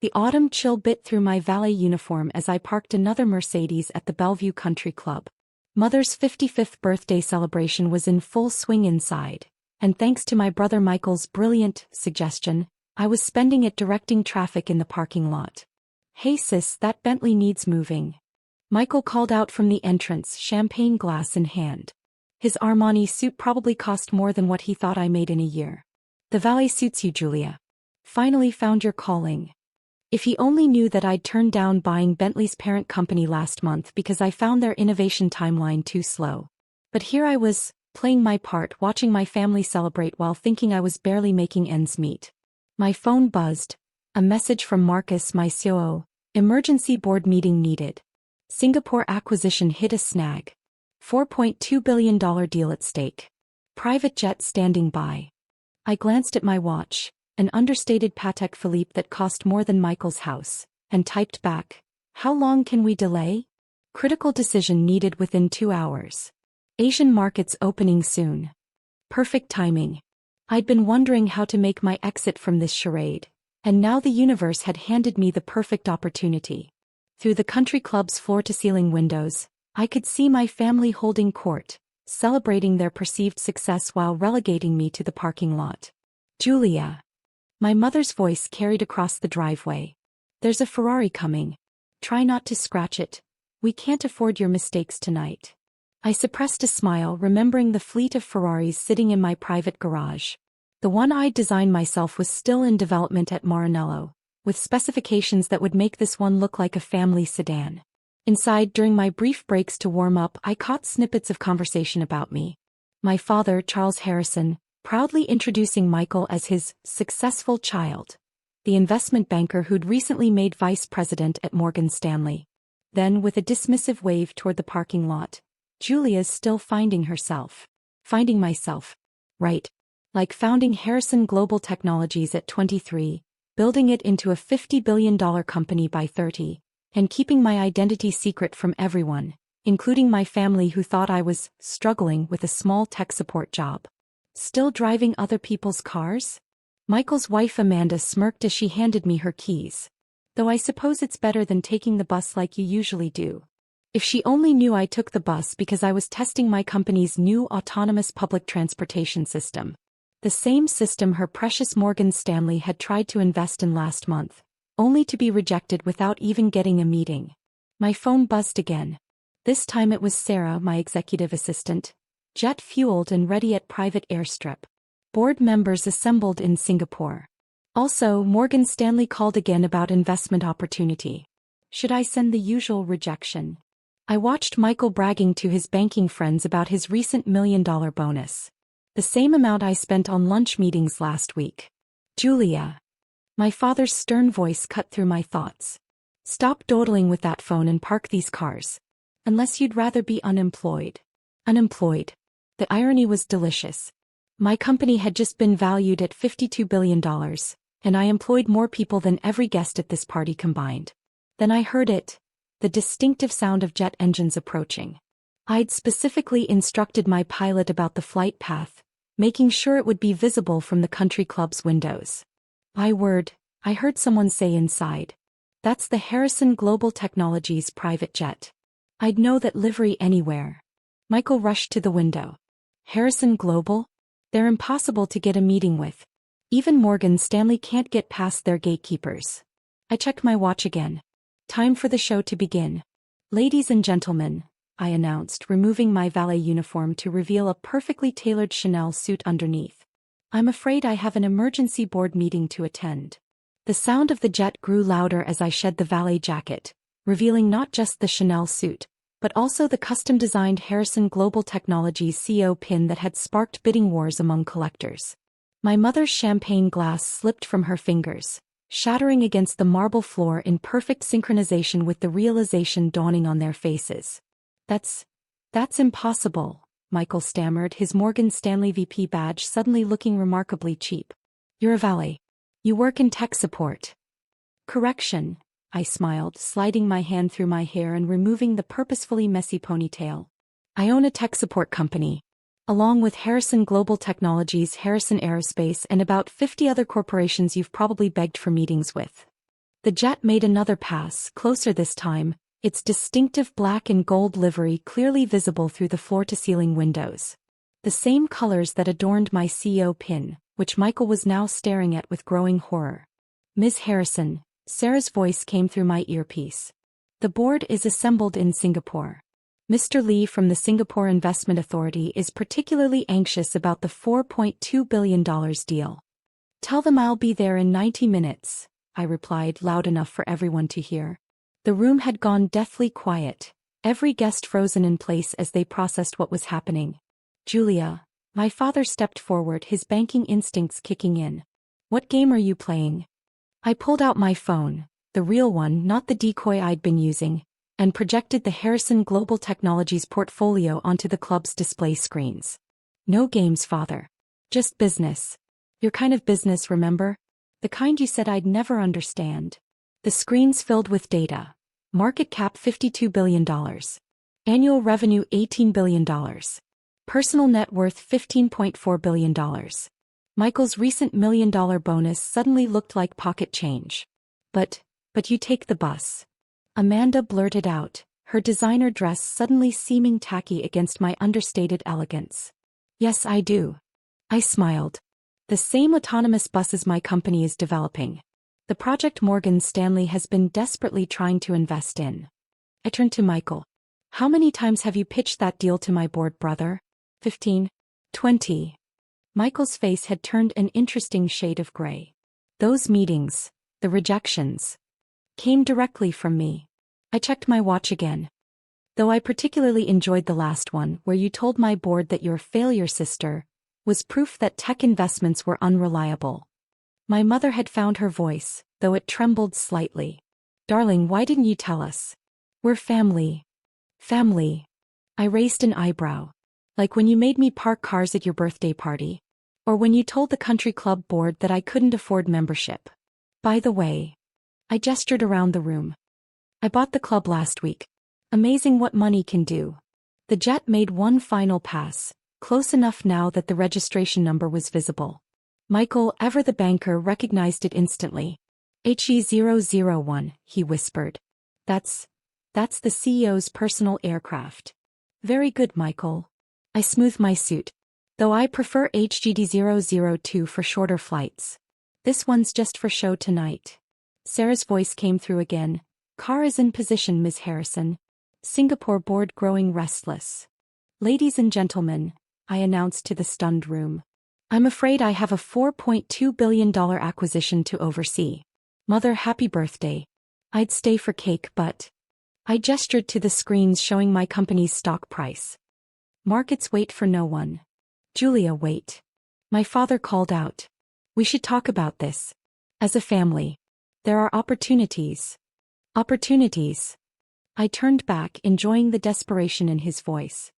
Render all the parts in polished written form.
The autumn chill bit through my valet uniform as I parked another Mercedes at the Bellevue Country Club. Mother's 55th birthday celebration was in full swing inside, and thanks to my brother Michael's brilliant suggestion, I was spending it directing traffic in the parking lot. "Hey sis, that Bentley needs moving," Michael called out from the entrance, champagne glass in hand. His Armani suit probably cost more than what he thought I made in a year. "The valet suits you, Julia. Finally found your calling." If he only knew that I'd turned down buying Bentley's parent company last month because I found their innovation timeline too slow. But here I was, playing my part, watching my family celebrate while thinking I was barely making ends meet. My phone buzzed. A message from Marcus, my COO. "Emergency board meeting needed. Singapore acquisition hit a snag. $4.2 billion deal at stake. Private jet standing by." I glanced at my watch, an understated Patek Philippe that cost more than Michael's house, and typed back, "How long can we delay? Critical decision needed within 2 hours. Asian markets opening soon." Perfect timing. I'd been wondering how to make my exit from this charade, and now the universe had handed me the perfect opportunity. Through the country club's floor-to-ceiling windows, I could see my family holding court, celebrating their perceived success while relegating me to the parking lot. "Julia." My mother's voice carried across the driveway. "There's a Ferrari coming. Try not to scratch it. We can't afford your mistakes tonight." I suppressed a smile, remembering the fleet of Ferraris sitting in my private garage. The one I'd designed myself was still in development at Maranello, with specifications that would make this one look like a family sedan. Inside, during my brief breaks to warm up, I caught snippets of conversation about me. My father, Charles Harrison, proudly introducing Michael as his successful child, the investment banker who'd recently made vice president at Morgan Stanley. Then, with a dismissive wave toward the parking lot, "Julia's still finding herself. Finding myself. Right. Like founding Harrison Global Technologies at 23, building it into a $50 billion company by 30, and keeping my identity secret from everyone, including my family who thought I was struggling with a small tech support job. Still driving other people's cars?" Michael's wife Amanda smirked as she handed me her keys. "Though I suppose it's better than taking the bus like you usually do." If she only knew I took the bus because I was testing my company's new autonomous public transportation system. The same system her precious Morgan Stanley had tried to invest in last month, only to be rejected without even getting a meeting. My phone buzzed again. This time it was Sarah, my executive assistant, jet-fueled and ready at private airstrip. Board members assembled in Singapore. Also, Morgan Stanley called again about investment opportunity. Should I send the usual rejection? I watched Michael bragging to his banking friends about his recent $1 million bonus. The same amount I spent on lunch meetings last week. "Julia." My father's stern voice cut through my thoughts. "Stop dawdling with that phone and park these cars. Unless you'd rather be unemployed." Unemployed. The irony was delicious. My company had just been valued at $52 billion, and I employed more people than every guest at this party combined. Then I heard it. The distinctive sound of jet engines approaching. I'd specifically instructed my pilot about the flight path, making sure it would be visible from the country club's windows. "My word," I heard someone say inside. "That's the Harrison Global Technologies private jet. I'd know that livery anywhere." Michael rushed to the window. "Harrison Global? They're impossible to get a meeting with. Even Morgan Stanley can't get past their gatekeepers." I checked my watch again. Time for the show to begin. "Ladies and gentlemen," I announced, removing my valet uniform to reveal a perfectly tailored Chanel suit underneath. "I'm afraid I have an emergency board meeting to attend." The sound of the jet grew louder as I shed the valet jacket, revealing not just the Chanel suit, but also the custom-designed Harrison Global Technologies CO pin that had sparked bidding wars among collectors. My mother's champagne glass slipped from her fingers, shattering against the marble floor in perfect synchronization with the realization dawning on their faces. That's impossible," Michael stammered, his Morgan Stanley VP badge suddenly looking remarkably cheap. "You're a valet. You work in tech support." "Correction," I smiled, sliding my hand through my hair and removing the purposefully messy ponytail. "I own a tech support company. Along with Harrison Global Technologies, Harrison Aerospace, and about 50 other corporations you've probably begged for meetings with." The jet made another pass, closer this time, its distinctive black and gold livery clearly visible through the floor-to-ceiling windows. The same colors that adorned my CEO pin, which Michael was now staring at with growing horror. "Ms. Harrison," Sarah's voice came through my earpiece. "The board is assembled in Singapore. Mr. Lee from the Singapore Investment Authority is particularly anxious about the $4.2 billion deal. Tell them I'll be there in 90 minutes, I replied loud enough for everyone to hear. The room had gone deathly quiet, every guest frozen in place as they processed what was happening. "Julia," my father stepped forward, his banking instincts kicking in. "What game are you playing?" I pulled out my phone, the real one, not the decoy I'd been using, and projected the Harrison Global Technologies portfolio onto the club's display screens. "No games, father. Just business. Your kind of business, remember? The kind you said I'd never understand." The screens filled with data. Market cap $52 billion. Annual revenue $18 billion. Personal net worth $15.4 billion. Michael's recent $1 million bonus suddenly looked like pocket change. But you take the bus." Amanda blurted out, her designer dress suddenly seeming tacky against my understated elegance. "Yes, I do." I smiled. "The same autonomous buses my company is developing. The project Morgan Stanley has been desperately trying to invest in." I turned to Michael. "How many times have you pitched that deal to my board, brother?" 15. 20. Michael's face had turned an interesting shade of gray. "Those meetings, the rejections, came directly from me." I checked my watch again. "Though I particularly enjoyed the last one where you told my board that your failure, sister, was proof that tech investments were unreliable." My mother had found her voice, though it trembled slightly. "Darling, why didn't you tell us? We're family." "Family?" I raised an eyebrow. "Like when you made me park cars at your birthday party? Or when you told the country club board that I couldn't afford membership? By the way," I gestured around the room, "I bought the club last week. Amazing what money can do." The jet made one final pass, close enough now that the registration number was visible. Michael, ever the banker, recognized it instantly. "HE001, he whispered. That's the CEO's personal aircraft." "Very good, Michael." I smoothed my suit. "Though I prefer HGD002 for shorter flights. This one's just for show tonight." Sarah's voice came through again. "Car is in position, Ms. Harrison." Singapore board growing restless. "Ladies and gentlemen," I announced to the stunned room, "I'm afraid I have a $4.2 billion acquisition to oversee. Mother, happy birthday. I'd stay for cake, but..." I gestured to the screens showing my company's stock price. "Markets wait for no one. Julia, wait." My father called out. "We should talk about this. As a family. There are opportunities." "Opportunities?" I turned back, enjoying the desperation in his voice.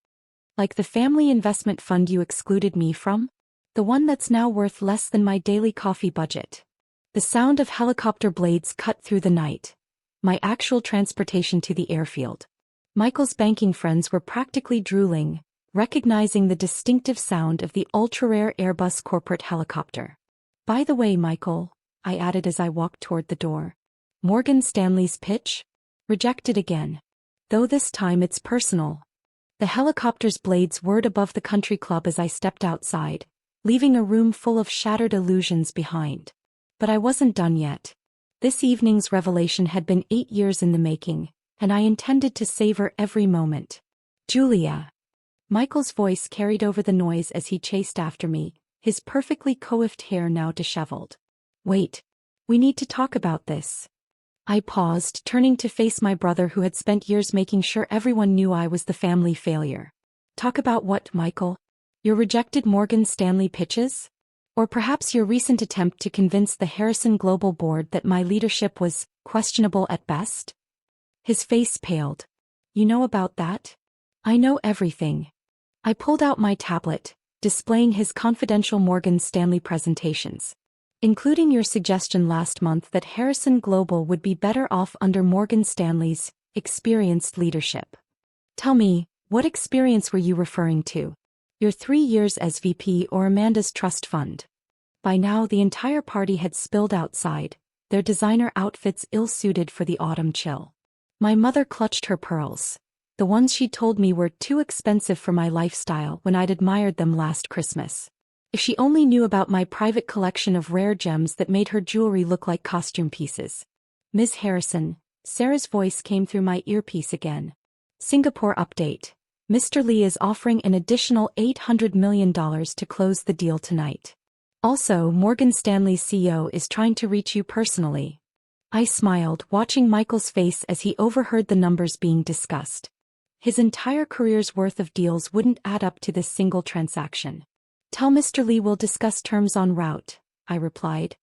"Like the family investment fund you excluded me from? The one that's now worth less than my daily coffee budget." The sound of helicopter blades cut through the night. My actual transportation to the airfield. Michael's banking friends were practically drooling, recognizing the distinctive sound of the ultra-rare Airbus corporate helicopter. "By the way, Michael," I added as I walked toward the door, "Morgan Stanley's pitch? Rejected again. Though this time it's personal." The helicopter's blades whirred above the country club as I stepped outside, leaving a room full of shattered illusions behind. But I wasn't done yet. This evening's revelation had been 8 years in the making, and I intended to savor every moment. "Julia." Michael's voice carried over the noise as he chased after me, his perfectly coiffed hair now disheveled. "Wait. We need to talk about this." I paused, turning to face my brother who had spent years making sure everyone knew I was the family failure. "Talk about what, Michael? Your rejected Morgan Stanley pitches? Or perhaps your recent attempt to convince the Harrison Global Board that my leadership was questionable at best?" His face paled. "You know about that?" "I know everything." I pulled out my tablet, displaying his confidential Morgan Stanley presentations, including your suggestion last month that Harrison Global would be better off under Morgan Stanley's experienced leadership. "Tell me, what experience were you referring to? Your 3 years as VP or Amanda's trust fund?" By now the entire party had spilled outside, their designer outfits ill-suited for the autumn chill. My mother clutched her pearls, the ones she'd told me were too expensive for my lifestyle when I'd admired them last Christmas. If she only knew about my private collection of rare gems that made her jewelry look like costume pieces. Ms. Harrison, Sarah's voice came through my earpiece again. Singapore update. Mr. Lee is offering an additional $800 million to close the deal tonight. Also, Morgan Stanley's CEO is trying to reach you personally. I smiled, watching Michael's face as he overheard the numbers being discussed. His entire career's worth of deals wouldn't add up to this single transaction. Tell Mr. Lee we'll discuss terms en route, I replied.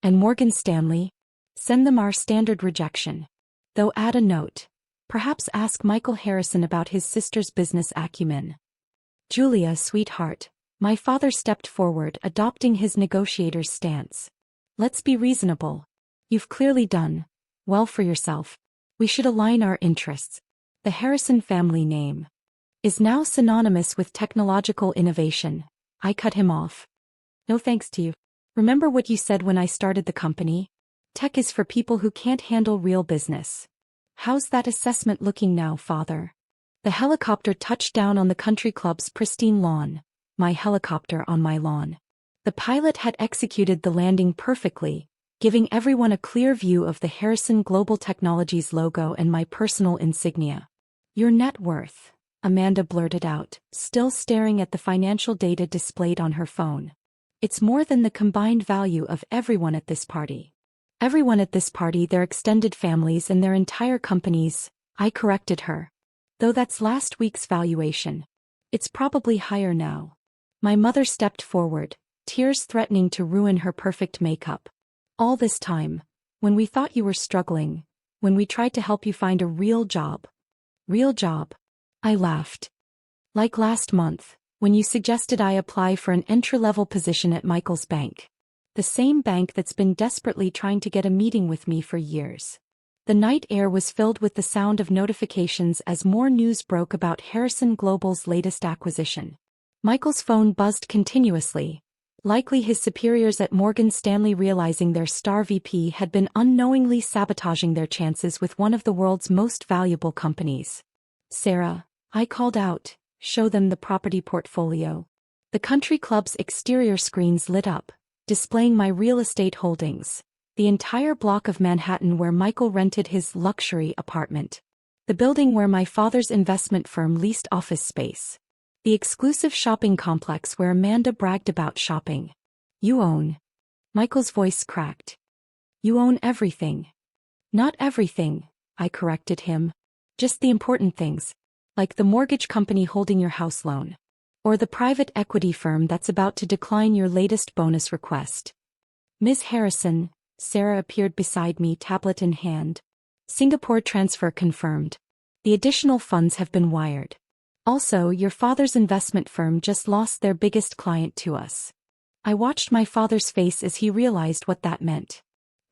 And Morgan Stanley? Send them our standard rejection. Though add a note. Perhaps ask Michael Harrison about his sister's business acumen. Julia, sweetheart. My father stepped forward, adopting his negotiator's stance. Let's be reasonable. You've clearly done well for yourself. We should align our interests. The Harrison family name is now synonymous with technological innovation. I cut him off. No thanks to you. Remember what you said when I started the company? Tech is for people who can't handle real business. How's that assessment looking now, father? The helicopter touched down on the country club's pristine lawn. My helicopter on my lawn. The pilot had executed the landing perfectly, giving everyone a clear view of the Harrison Global Technologies logo and my personal insignia. Your net worth, Amanda blurted out, still staring at the financial data displayed on her phone. It's more than the combined value of everyone at this party. Everyone at this party, their extended families and their entire companies, I corrected her. Though that's last week's valuation. It's probably higher now. My mother stepped forward, tears threatening to ruin her perfect makeup. All this time, when we thought you were struggling, when we tried to help you find a real job. Real job? I laughed. Like last month, when you suggested I apply for an entry-level position at Michael's bank. The same bank that's been desperately trying to get a meeting with me for years. The night air was filled with the sound of notifications as more news broke about Harrison Global's latest acquisition. Michael's phone buzzed continuously, likely his superiors at Morgan Stanley realizing their star VP had been unknowingly sabotaging their chances with one of the world's most valuable companies. Sarah, I called out, show them the property portfolio. The country club's exterior screens lit up, displaying my real estate holdings, the entire block of Manhattan where Michael rented his luxury apartment, the building where my father's investment firm leased office space, the exclusive shopping complex where Amanda bragged about shopping. You own. Michael's voice cracked. You own everything. Not everything, I corrected him. Just the important things, like the mortgage company holding your house loan. Or the private equity firm that's about to decline your latest bonus request. Ms. Harrison, Sarah appeared beside me, tablet in hand. Singapore transfer confirmed. The additional funds have been wired. Also, your father's investment firm just lost their biggest client to us. I watched my father's face as he realized what that meant.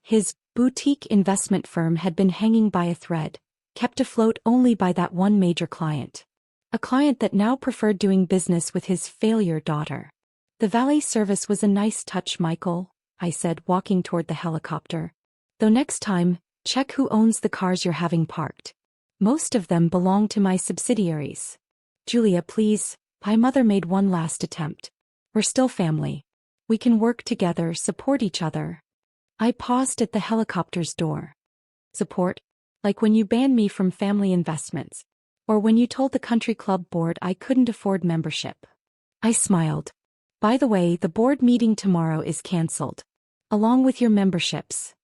His boutique investment firm had been hanging by a thread, kept afloat only by that one major client. A client that now preferred doing business with his failure daughter. The valet service was a nice touch, Michael, I said, walking toward the helicopter. Though next time, check who owns the cars you're having parked. Most of them belong to my subsidiaries. Julia, please, my mother made one last attempt. We're still family. We can work together, support each other. I paused at the helicopter's door. Support? Like when you banned me from family investments. Or when you told the country club board I couldn't afford membership. I smiled. By the way, the board meeting tomorrow is cancelled. Along with your memberships.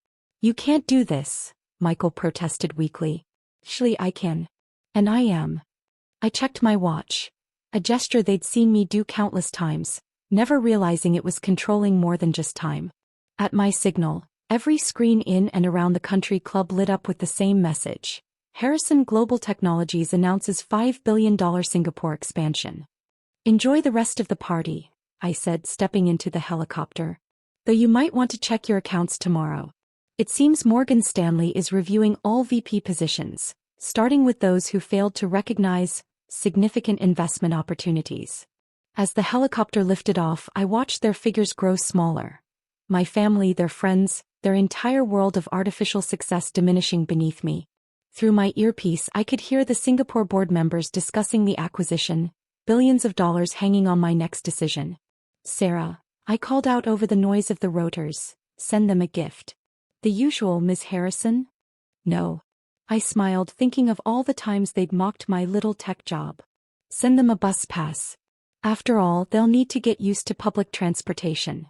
You can't do this, Michael protested weakly. Actually, I can. And I am. I checked my watch. A gesture they'd seen me do countless times, never realizing it was controlling more than just time. At my signal, every screen in and around the country club lit up with the same message. Harrison Global Technologies announces $5 billion Singapore expansion. Enjoy the rest of the party, I said, stepping into the helicopter. Though you might want to check your accounts tomorrow. It seems Morgan Stanley is reviewing all VP positions, starting with those who failed to recognize significant investment opportunities. As the helicopter lifted off, I watched their figures grow smaller. My family, their friends, their entire world of artificial success diminishing beneath me. Through my earpiece I could hear the Singapore board members discussing the acquisition, billions of dollars hanging on my next decision. "Sarah," I called out over the noise of the rotors, "send them a gift." "The usual, Ms. Harrison?" "No." I smiled, thinking of all the times they'd mocked my little tech job. "Send them a bus pass. After all, they'll need to get used to public transportation."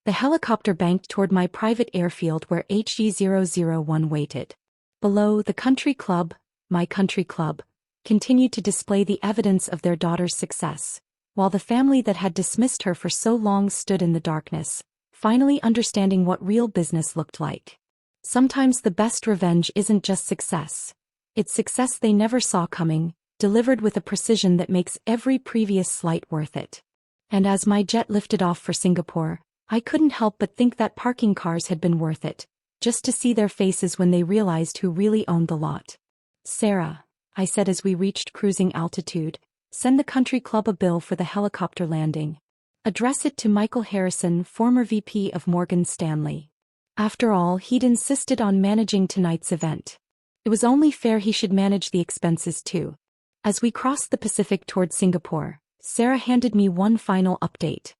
The helicopter banked toward my private airfield where HG001 waited. Below, the country club, my country club, continued to display the evidence of their daughter's success, while the family that had dismissed her for so long stood in the darkness, finally understanding what real business looked like. Sometimes the best revenge isn't just success. It's success they never saw coming, delivered with a precision that makes every previous slight worth it. And as my jet lifted off for Singapore, I couldn't help but think that parking cars had been worth it, just to see their faces when they realized who really owned the lot. "Sarah," I said as we reached cruising altitude, "send the country club a bill for the helicopter landing. Address it to Michael Harrison, former VP of Morgan Stanley. After all, he'd insisted on managing tonight's event. It was only fair he should manage the expenses too." As we crossed the Pacific toward Singapore, Sarah handed me one final update.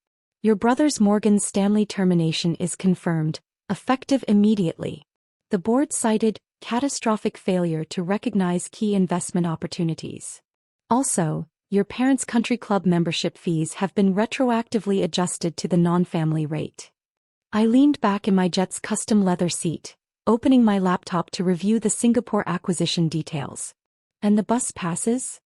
"Your brother's Morgan Stanley termination is confirmed, effective immediately." The board cited catastrophic failure to recognize key investment opportunities. Also, your parents' country club membership fees have been retroactively adjusted to the non-family rate. I leaned back in my jet's custom leather seat, opening my laptop to review the Singapore acquisition details. "And the bus passes?"